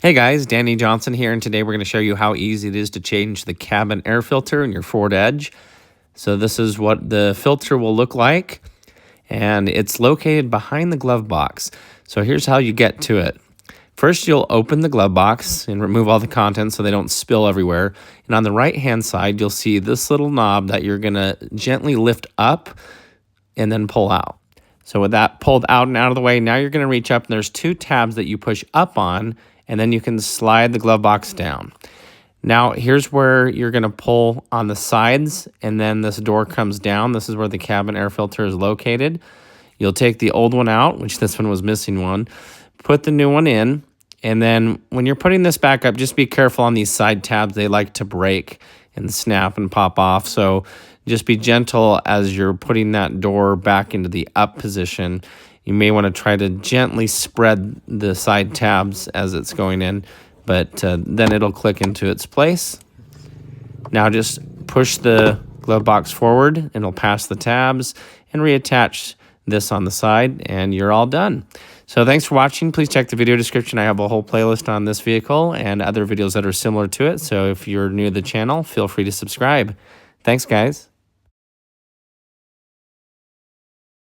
Hey guys, Danny Johnson here, and today we're going to show you how easy it is to change the cabin air filter in your Ford Edge. So this is what the filter will look like, and it's located behind the glove box. So here's how you get to it. First, you'll open the glove box and remove all the contents so they don't spill everywhere. And on the right-hand side, you'll see this little knob that you're going to gently lift up and then pull out. So with that pulled out and out of the way, now you're going to reach up, and there's two tabs that you push up on, and then you can slide the glove box down. Now, here's where you're going to pull on the sides, and then this door comes down. This is where the cabin air filter is located. You'll take the old one out, which this one was missing one, put the new one in, and then when you're putting this back up, just be careful on these side tabs. They like to break and snap and pop off, so just be gentle as you're putting that door back into the up position. You may want to try to gently spread the side tabs as it's going in, but then it'll click into its place. Now just push the glove box forward, and it'll pass the tabs and reattach this on the side, and you're all done. So thanks for watching. Please check the video description. I have a whole playlist on this vehicle and other videos that are similar to it. So if you're new to the channel, feel free to subscribe. Thanks, guys.